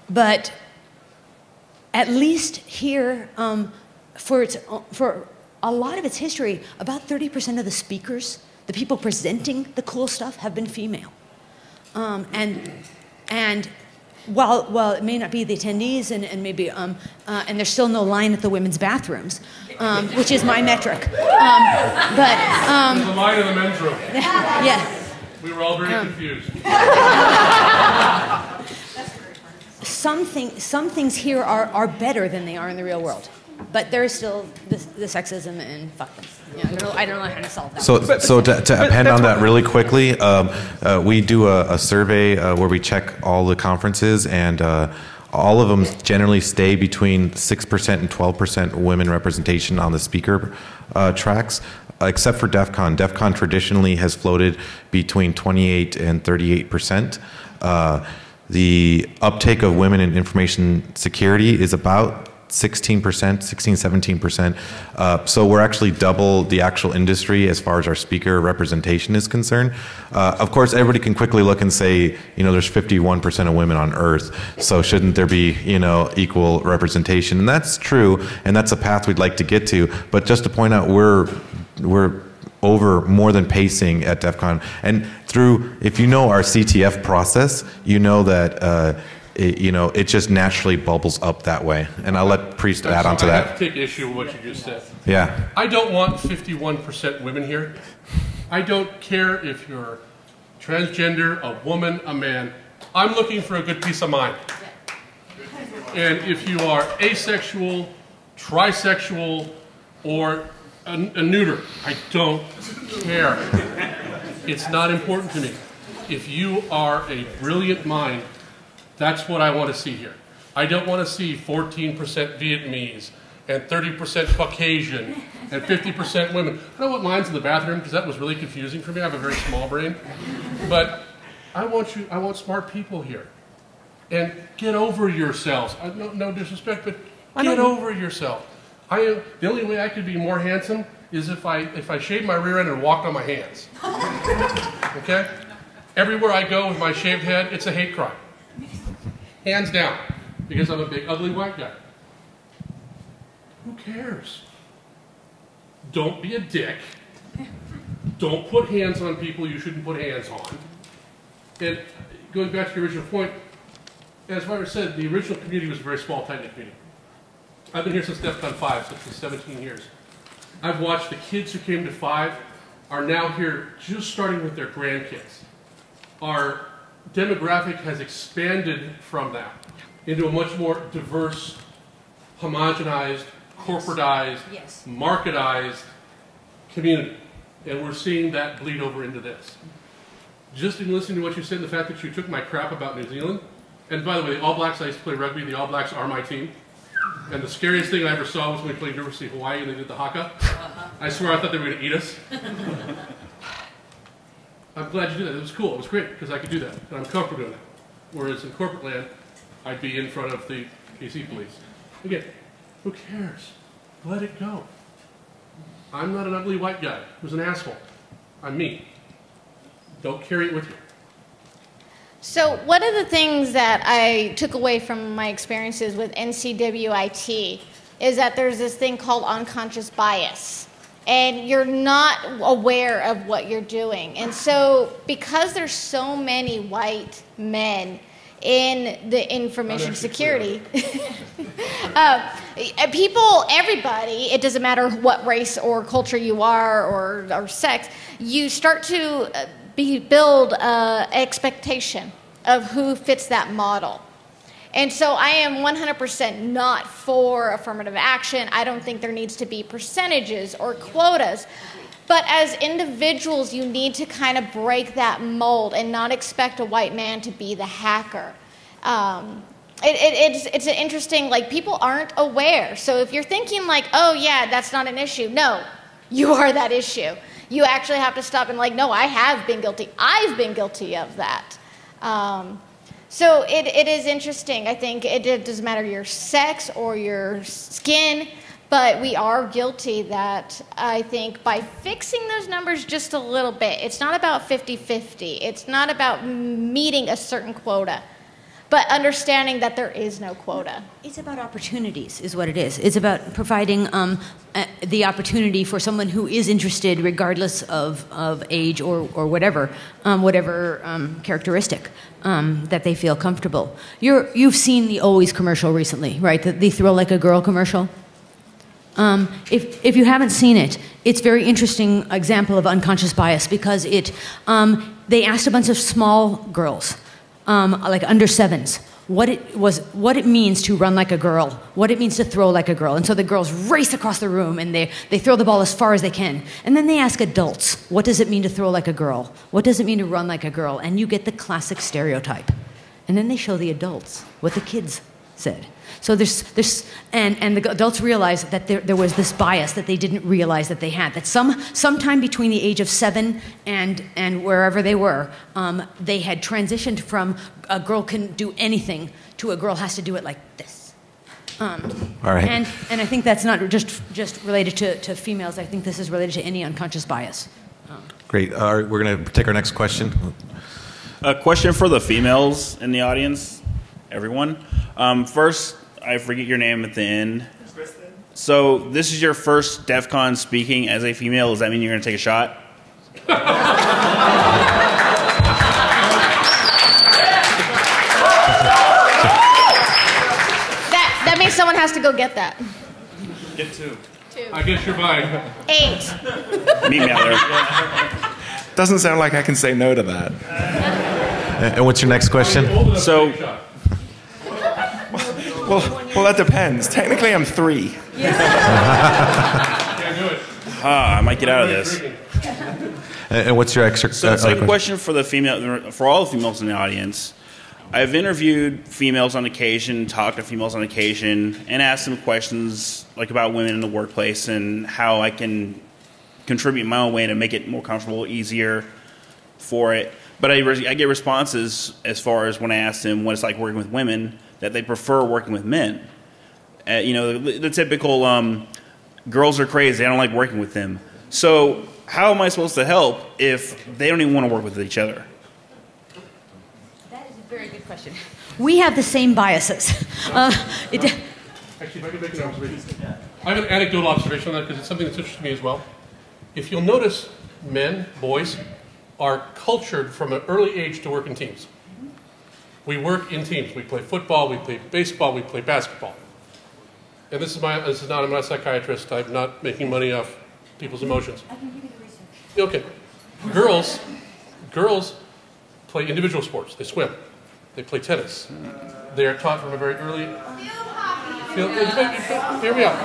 But at least here, for a lot of its history, about 30% of the speakers, the people presenting the cool stuff, have been female. And while it may not be the attendees, and maybe and there's still no line at the women's bathrooms, which is my metric. There's a line in the men's room. Yeah. We were all very confused. Some things here are better than they are in the real world, but there is still the sexism and fuck them. Yeah, I don't know how to solve that. So to append on that really quickly, we do a survey where we check all the conferences, and all of them generally stay between 6% and 12% women representation on the speaker tracks, except for DEF CON. DEF CON traditionally has floated between 28 and 38%. The uptake of women in information security is about 16%, 17%. So we're actually double the actual industry as far as our speaker representation is concerned. Of course, everybody can quickly look and say, there's 51% of women on Earth, so shouldn't there be, equal representation? And that's true, and that's a path we'd like to get to. But just to point out, we're over more than pacing at DEF CON. And if you know our CTF process, you know that it just naturally bubbles up that way. And I'll let Priest add on to that. I have to take issue with what you just said. Yeah. I don't want 51% women here. I don't care if you're transgender, a woman, a man. I'm looking for a good peace of mind. And if you are asexual, trisexual, or a neuter, I don't care. It's not important to me. If you are a brilliant mind, that's what I want to see here. I don't want to see 14% Vietnamese and 30% Caucasian and 50% women. I don't want lines in the bathroom because that was really confusing for me. I have a very small brain. But I want smart people here. And get over yourselves. No disrespect, but get over yourself. The only way I could be more handsome is if I shaved my rear end and walked on my hands. Okay? Everywhere I go with my shaved head, it's a hate crime. Hands down. Because I'm a big, ugly white guy. Who cares? Don't be a dick. Don't put hands on people you shouldn't put hands on. And going back to your original point, as Myra said, the original community was a very small, tight-knit community. I've been here since DEF CON 5, so it's 17 years. I've watched the kids who came to 5 are now here just starting with their grandkids. Our demographic has expanded from that into a much more diverse, homogenized, corporatized, marketized community. And we're seeing that bleed over into this. Just in listening to what you said, the fact that you took my crap about New Zealand, and by the way, the All Blacks, I used to play rugby, the All Blacks are my team. And the scariest thing I ever saw was when we played University of Hawaii and they did the haka. I swear I thought they were going to eat us. I'm glad you did that. It was cool. It was great because I could do that. And I'm comfortable doing that. Whereas in corporate land, I'd be in front of the KC police. Again, who cares? Let it go. I'm not an ugly white guy who's an asshole. I'm me. Don't carry it with you. So one of the things that I took away from my experiences with NCWIT is that there's this thing called unconscious bias. And you're not aware of what you're doing. And so because there's so many white men in the information security, everybody, it doesn't matter what race or culture you are or sex, you start to build an expectation of who fits that model. And so I am 100% not for affirmative action. I don't think there needs to be percentages or quotas. But as individuals, you need to kind of break that mold and not expect a white man to be the hacker. It's an interesting, people aren't aware. So if you're thinking oh yeah, that's not an issue. No, you are that issue. You actually have to stop and no, I have been guilty. I've been guilty of that. So it is interesting. I think it doesn't matter your sex or your skin, but we are guilty that I think by fixing those numbers just a little bit, it's not about 50-50. It's not about meeting a certain quota, but understanding that there is no quota. It's about opportunities is what it is. It's about providing the opportunity for someone who is interested, regardless of age or whatever characteristic that they feel comfortable. You've seen the Always commercial recently, right? The Thrill Like a Girl commercial. If you haven't seen it, it's a very interesting example of unconscious bias because they asked a bunch of small girls, under 7s, what it means to run like a girl, what it means to throw like a girl. And so the girls race across the room and they throw the ball as far as they can. And then they ask adults, what does it mean to throw like a girl? What does it mean to run like a girl? And you get the classic stereotype. And then they show the adults what the kids said. So and the adults realized that there was this bias that they didn't realize that they had. That sometime between the age of 7 and wherever they were, they had transitioned from a girl can do anything to a girl has to do it like this. All right. And I think that's not just related to females. I think this is related to any unconscious bias. Great. All right, we're going to take our next question. A question for the females in the audience, everyone. First, I forget your name at the end. So this is your first DEF CON speaking as a female. Does that mean you're going to take a shot? That means someone has to go get that. Get 2. I guess you're buying. 8. Meet me out there. Doesn't sound like I can say no to that. And what's your next question? So, Well, that depends. Technically, I'm 3. Can't do it. I might get out of this. And what's your extra? So, second question for all the females in the audience. I've interviewed females on occasion, talked to females on occasion, and asked them questions like about women in the workplace and how I can contribute my own way to make it more comfortable, easier for it. But I get responses as far as when I ask them what it's like working with women, that they prefer working with men. The typical girls are crazy, I don't like working with them. So how am I supposed to help if they don't even want to work with each other? That is a very good question. We have the same biases. Actually, if I could make an observation. I have an anecdotal observation on that because it's something that's interesting to me as well. If you'll notice, men, boys, are cultured from an early age to work in teams. We work in teams. We play football, we play baseball, we play basketball. And I'm not a psychiatrist. I'm not making money off people's emotions. I can give you the research. Okay. Girls play individual sports. They swim. They play tennis. They are taught from a very early... Hear me out.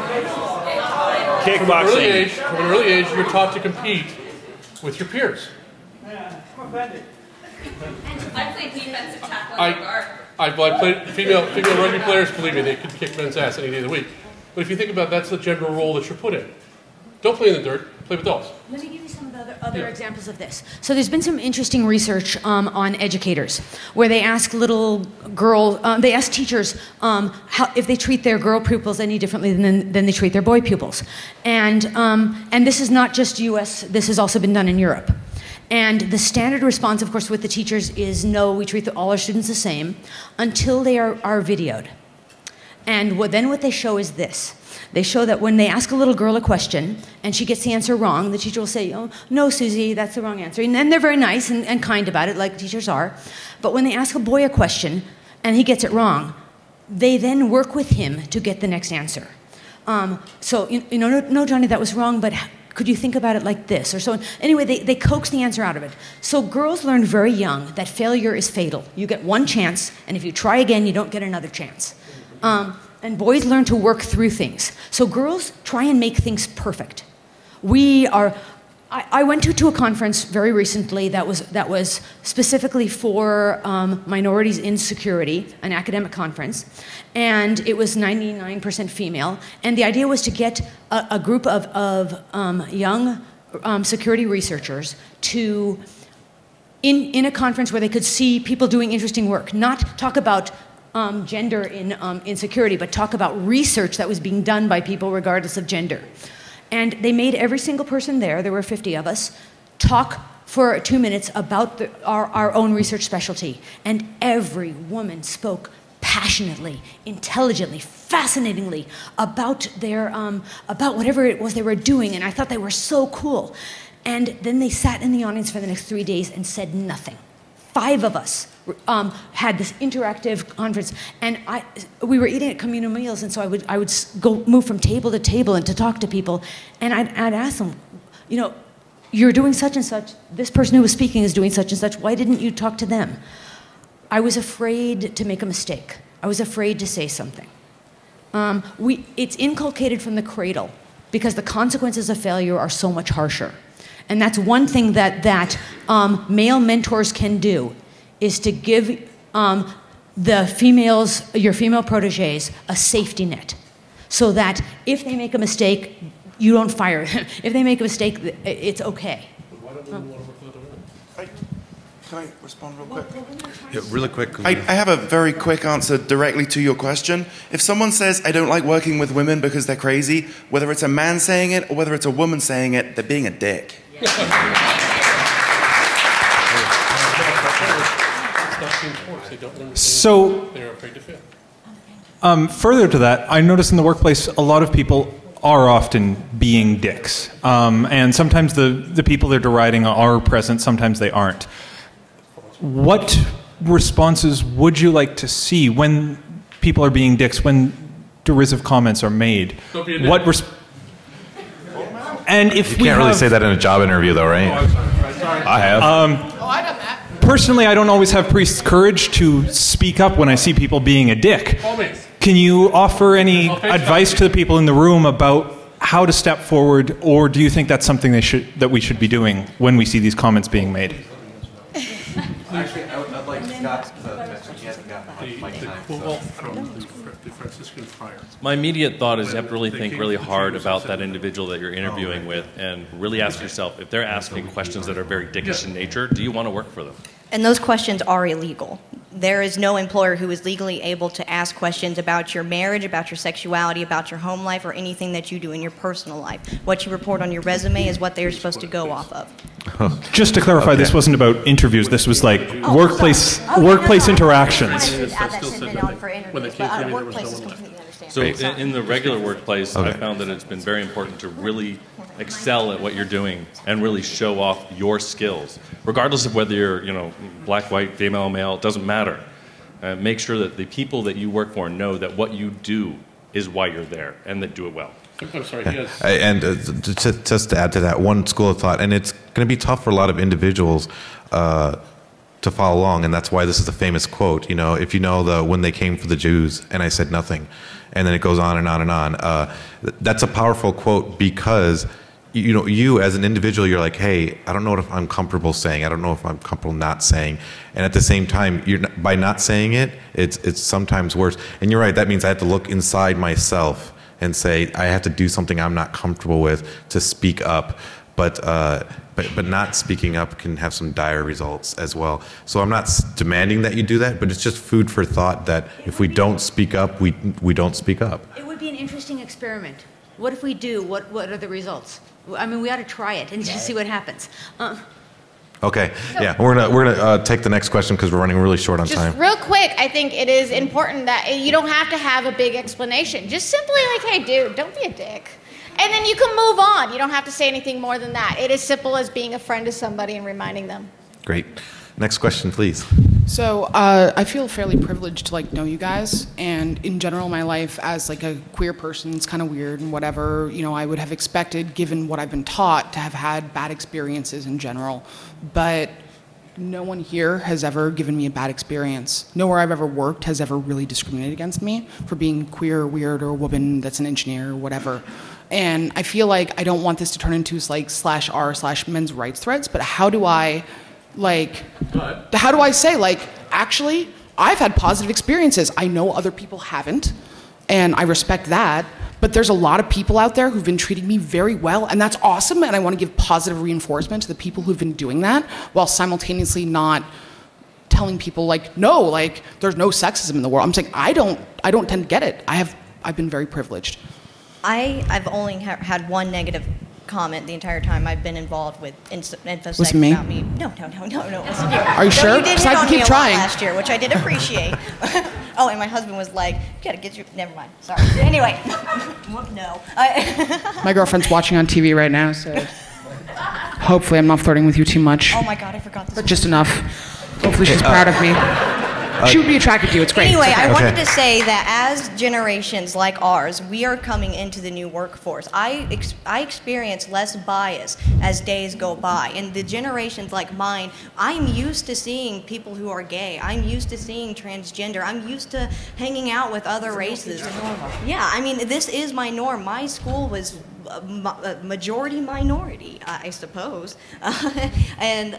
Kickboxing. From an early age, you're taught to compete with your peers. I played defensive tackle in the guard. I played female rugby players, believe me, they could kick men's ass any day of the week. But if you think about it, that's the general role that you're put in. Don't play in the dirt, play with dolls. Let me give you some of the other examples of this. So there's been some interesting research on educators where they ask little they ask teachers if they treat their girl pupils any differently than they treat their boy pupils. And this is not just US, this has also been done in Europe. And the standard response, of course, with the teachers is no, we treat all our students the same until they are videoed. And then what they show is this. They show that when they ask a little girl a question and she gets the answer wrong, the teacher will say, oh, no, Susie, that's the wrong answer. And then they're very nice and kind about it, like teachers are. But when they ask a boy a question and he gets it wrong, they then work with him to get the next answer. So, no, Johnny, that was wrong, but could you think about it like this? Or so. Anyway, they coax the answer out of it. So girls learn very young that failure is fatal. You get one chance, and if you try again, you don't get another chance. And boys learn to work through things. So girls try and make things perfect. I went to a conference very recently that was specifically for minorities in security, an academic conference, and it was 99% female. And the idea was to get a group of young security researchers to, in a conference where they could see people doing interesting work, not talk about gender in security, but talk about research that was being done by people regardless of gender. And they made every single person there were 50 of us, talk for 2 minutes about our own research specialty. And every woman spoke passionately, intelligently, fascinatingly about about whatever it was they were doing. And I thought they were so cool. And then they sat in the audience for the next 3 days and said nothing. 5 of us had this interactive conference, and we were eating at communal meals, and so I would go move from table to table and to talk to people, and I'd ask them, you're doing such and such. This person who was speaking is doing such and such. Why didn't you talk to them? I was afraid to make a mistake. I was afraid to say something. It's inculcated from the cradle because the consequences of failure are so much harsher. And that's one thing that male mentors can do, is to give your female proteges, a safety net, so that if they make a mistake, you don't fire them. If they make a mistake, it's okay. Why don't we want to work with other women? Can I respond real quick? Yeah, really quick. I have a very quick answer directly to your question. If someone says, I don't like working with women because they're crazy, whether it's a man saying it or whether it's a woman saying it, they're being a dick. So, They're afraid to fail. further to that, I notice in the workplace a lot of people are often being dicks. And sometimes the people they're deriding are present, sometimes they aren't. What responses would you like to see when people are being dicks, when derisive comments are made? Don't be a dick. And if You can't really say that in a job interview, though, right? I have. Personally, I don't always have courage to speak up when I see people being a dick. Can you offer any advice to the people in the room about how to step forward, or do you think that's something that we should be doing when we see these comments being made? Actually, I'd like Scott to mention he hasn't gotten much time. The Franciscan friar. My immediate thought is you have to really think really hard about that individual that you're interviewing with and really ask yourself, if they're asking questions that are very dickish in nature, do you want to work for them? And those questions are illegal. There is no employer who is legally able to ask questions about your marriage, about your sexuality, about your home life, or anything that you do in your personal life. What you report on your resume is what they're supposed to go off of. Just to clarify, this wasn't about interviews. This was like workplace interactions. So in the regular workplace, I found that it's been very important to really excel at what you're doing and really show off your skills, regardless of whether you're, black, white, female, male. It doesn't matter. Make sure that the people that you work for know that what you do is why you're there, and that do it well. I'm sorry. Yes. And just to add to that, one school of thought, and it's going to be tough for a lot of individuals to follow along, and that's why this is the famous quote. If you know when they came for the Jews, and I said nothing, and then it goes on and on and on. That's a powerful quote because you as an individual, you're like, hey, I don't know if I'm comfortable saying. I don't know if I'm comfortable not saying. And at the same time, by not saying it, it's sometimes worse. And you're right. That means I have to look inside myself and say I have to do something I'm not comfortable with to speak up. But not speaking up can have some dire results as well. So I'm not demanding that you do that, but it's just food for thought that if we don't speak up, we don't speak up. It would be an interesting experiment. What if we do? What are the results? I mean, we ought to try it and just see what happens. Okay. Yeah, we're gonna take the next question because we're running really short on time. Just real quick, I think it is important that you don't have to have a big explanation. Just simply like, hey, dude, don't be a dick. And then you can move on. You don't have to say anything more than that. It is simple as being a friend to somebody and reminding them. Great. Next question, please. So I feel fairly privileged to know you guys, and in general, my life as a queer person is kind of weird and whatever. I would have expected, given what I've been taught, to have had bad experiences in general, but no one here has ever given me a bad experience. Nowhere I've ever worked has ever really discriminated against me for being queer or weird or a woman that's an engineer or whatever. And I feel like I don't want this to turn into /r/men's rights threads, but how do I say, actually, I've had positive experiences. I know other people haven't, and I respect that, but there's a lot of people out there who've been treating me very well, and that's awesome, and I want to give positive reinforcement to the people who've been doing that, while simultaneously not telling people, no, there's no sexism in the world. I'm saying I don't tend to get it. I've been very privileged. I've only had one negative comment the entire time I've been involved with InfoSec Was it me? about me. No, it wasn't you. Are you sure? You did Because hit I on can me keep a lot trying. last year, which I did appreciate. Oh, and my husband was like, "You gotta get your." Never mind. Sorry. Anyway, no. My girlfriend's watching on TV right now, so hopefully I'm not flirting with you too much. Oh my God, I forgot this. But just enough. Hopefully she's proud of me. She would be attracted to you. It's great. Anyway, It's okay. I wanted to say that as generations like ours, we are coming into the new workforce. I experience less bias as days go by. And the generations like mine, I'm used to seeing people who are gay. I'm used to seeing transgender. I'm used to hanging out with other races. Yeah, I mean, this is my norm. My school was majority minority, I suppose. And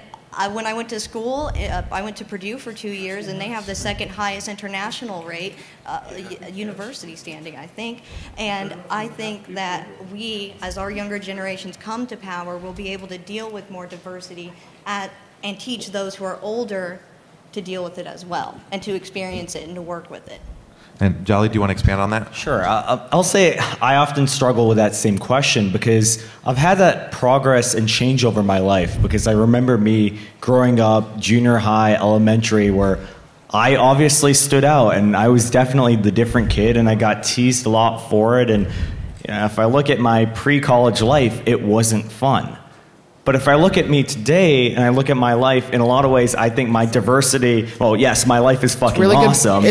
when I went to school, I went to Purdue for 2 years, and they have the second highest international rate, university standing, I think. And I think that we, as our younger generations come to power, will be able to deal with more diversity and teach those who are older to deal with it as well, and to experience it and to work with it. And Jolly, do you want to expand on that? Sure. I'll say I often struggle with that same question because I've had that progress and change over my life, because I remember me growing up, junior high, elementary, where I obviously stood out and I was definitely the different kid and I got teased a lot for it. And if I look at my pre-college life, it wasn't fun. But if I look at me today and I look at my life, in a lot of ways, I think my diversity, well, yes, my life is fucking really awesome.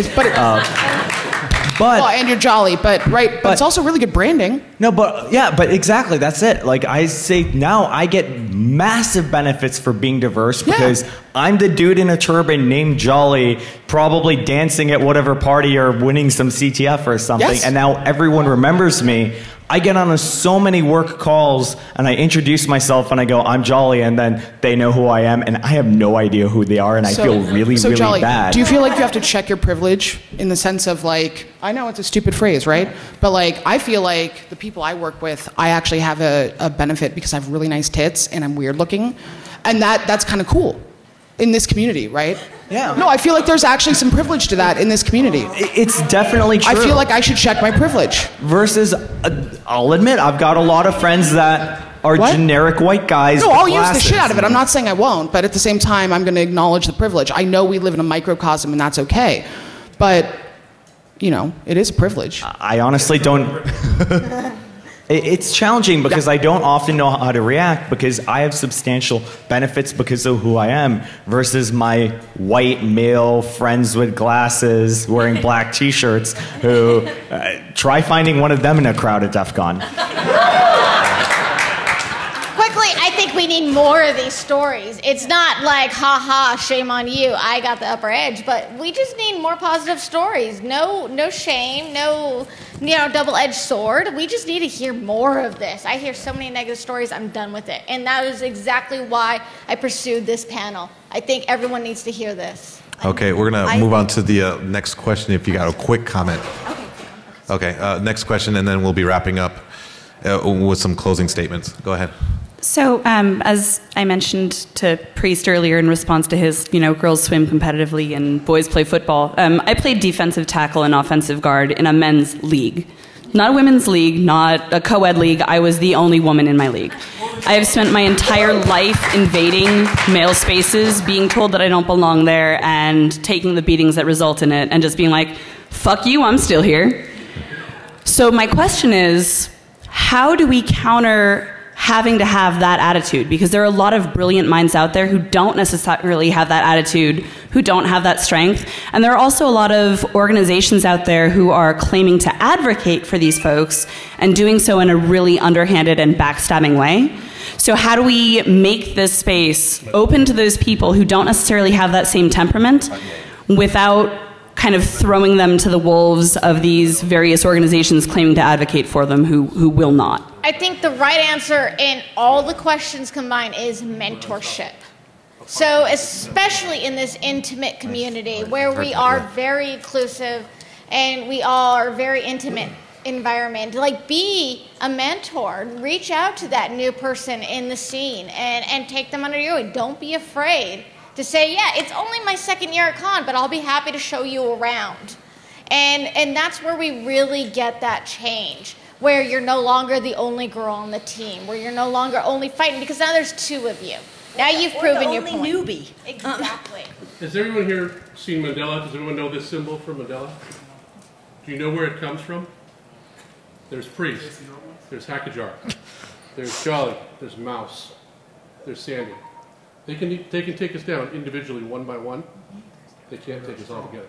Well, and you're jolly, but it's also really good branding. No, but exactly, that's it. Like I say now, I get massive benefits for being diverse because I'm the dude in a turban named Jolly, probably dancing at whatever party or winning some CTF or something, and now everyone remembers me. I get on so many work calls and I introduce myself and I go, I'm Jolly, and then they know who I am and I have no idea who they are and I feel really Jolly, bad. Do you feel like you have to check your privilege in the sense of like, I know it's a stupid phrase, right? But like, I feel like the people I work with, I actually have a benefit because I have really nice tits and I'm weird looking. And that's kind of cool in this community, right? Yeah. No, I feel like there's actually some privilege to that in this community. It's definitely true. I feel like I should check my privilege. Versus, I'll admit, I've got a lot of friends that are generic white guys. No, I'll use the shit out of it. I'm not saying I won't, but at the same time, I'm going to acknowledge the privilege. I know we live in a microcosm and that's okay. But, you know, it is a privilege. I honestly don't... It's challenging because I don't often know how to react because I have substantial benefits because of who I am versus my white male friends with glasses wearing black t-shirts who try finding one of them in a crowd at DEF CON. I think we need more of these stories. It's not like, ha, shame on you, I got the upper edge, but we just need more positive stories. No shame, no double-edged sword. We just need to hear more of this. I hear so many negative stories, I'm done with it. And that is exactly why I pursued this panel. I think everyone needs to hear this. Okay, we're going to move on to the next question if you got a quick comment. Okay, next question, and then we'll be wrapping up with some closing statements. Go ahead. So, as I mentioned to Priest earlier in response to his, girls swim competitively and boys play football, I played defensive tackle and offensive guard in a men's league. Not a women's league, not a co-ed league. I was the only woman in my league. I have spent my entire life invading male spaces, being told that I don't belong there, and taking the beatings that result in it, and just being like, fuck you, I'm still here. So my question is, how do we counter having to have that attitude? Because there are a lot of brilliant minds out there who don't necessarily have that attitude, who don't have that strength. And there are also a lot of organizations out there who are claiming to advocate for these folks and doing so in a really underhanded and backstabbing way. So how do we make this space open to those people who don't necessarily have that same temperament without kind of throwing them to the wolves of these various organizations claiming to advocate for them who will not? I think the right answer in all the questions combined is mentorship. So especially in this intimate community where we are very inclusive and we are very intimate environment, like be a mentor, reach out to that new person in the scene and take them under your wing. Don't be afraid to say, yeah, it's only my second year at con, but I'll be happy to show you around. And that's where we really get that change, where you're no longer the only girl on the team, where you're no longer only fighting, because now there's two of you. Now you've proven your point. Or the only newbie. Exactly. Has everyone here seen Mandela? Does everyone know this symbol for Mandela? Do you know where it comes from? There's Priest, there's Hackajar, there's Jolly, there's Mouse, there's Sandy. They can take us down individually, one by one. They can't take us all together.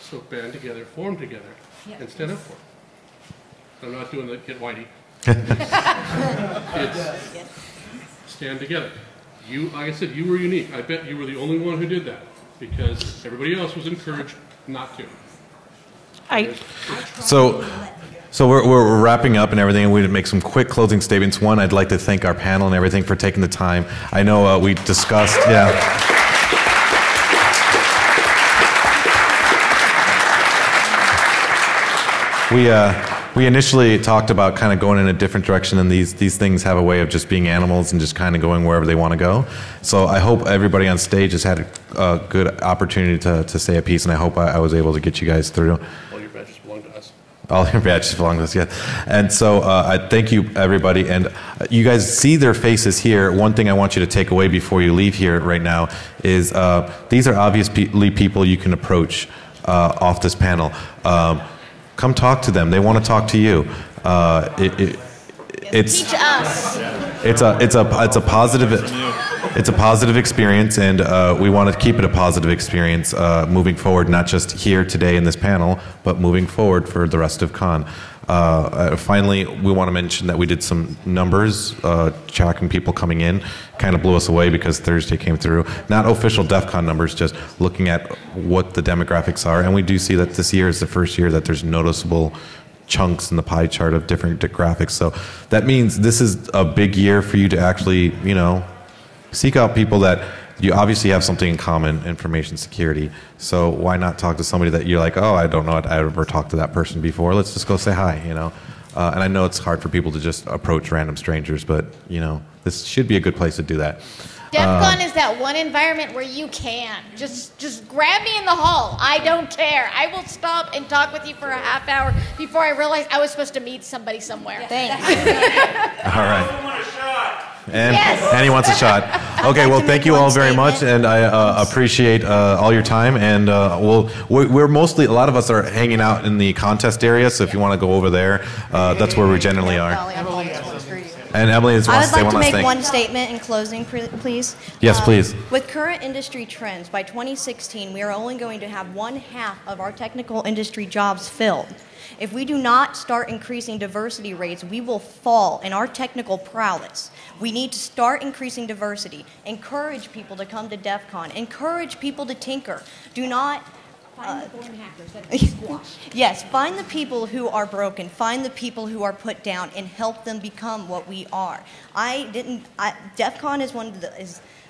So band together, form together, and stand up for it. I'm not doing the get whitey. It's stand together. You, like I said, you were unique. I bet you were the only one who did that because everybody else was encouraged not to. So we're wrapping up and everything, and we'd make some quick closing statements. One, I'd like to thank our panel and everything for taking the time. I know we discussed, We initially talked about kind of going in a different direction, and these things have a way of just being animals and just kind of going wherever they want to go. So I hope everybody on stage has had a good opportunity to say a piece, and I hope I was able to get you guys through. All your badges belong to us. All your badges belong to us, yeah. And so I thank you, everybody. And you guys see their faces here. One thing I want you to take away before you leave here right now is these are obviously people you can approach off this panel. Come talk to them. They want to talk to you. It's Teach us. it's a positive experience, and we want to keep it a positive experience moving forward. Not just here today in this panel, but moving forward for the rest of Con. Finally, we want to mention that we did some numbers tracking people coming in. Kind of blew us away because Thursday came through. Not official DEF CON numbers, just looking at what the demographics are. And we do see that this year is the first year that there's noticeable chunks in the pie chart of different graphics. So that means this is a big year for you to actually, seek out people that you obviously have something in common, information security. So why not talk to somebody that you're like, oh, I don't know, I've ever talked to that person before. Let's just go say hi, And I know it's hard for people to just approach random strangers, but, this should be a good place to do that. DEF CON is that one environment where you can. Just grab me in the hall. I don't care. I will stop and talk with you for a half hour before I realize I was supposed to meet somebody somewhere. Thanks. All right. And he wants a shot. Okay, well, thank you all very much, and I appreciate all your time. And we're mostly, a lot of us are hanging out in the contest area, so if you want to go over there, that's where we generally are. And Emily wants to say one last thing. I would like to make one statement in closing, please. Yes, please. With current industry trends, by 2016, we are only going to have 1/2 of our technical industry jobs filled. If we do not start increasing diversity rates, we will fall in our technical prowess. We need to start increasing diversity. Encourage people to come to DEF CON. Encourage people to tinker. Do not... Find the born hackers. That's squash. Yes, find the people who are broken. Find the people who are put down and help them become what we are. DEF CON is one of the...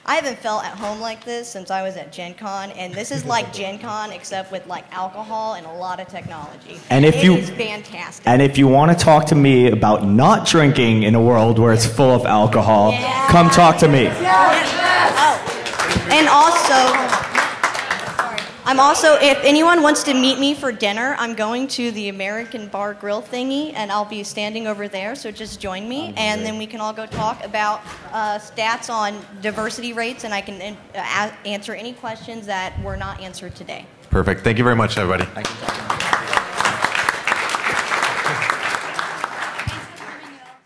I haven't felt at home like this since I was at Gen Con, and this is like Gen Con except with like alcohol and a lot of technology. And it is fantastic. And if you want to talk to me about not drinking in a world where it's full of alcohol, come talk to me. Oh, and also... I'm also, if anyone wants to meet me for dinner, I'm going to the American Bar Grill thingy, and I'll be standing over there, so just join me, and then we can all go talk about stats on diversity rates, and I can answer any questions that were not answered today. Perfect. Thank you very much, everybody. Thank you.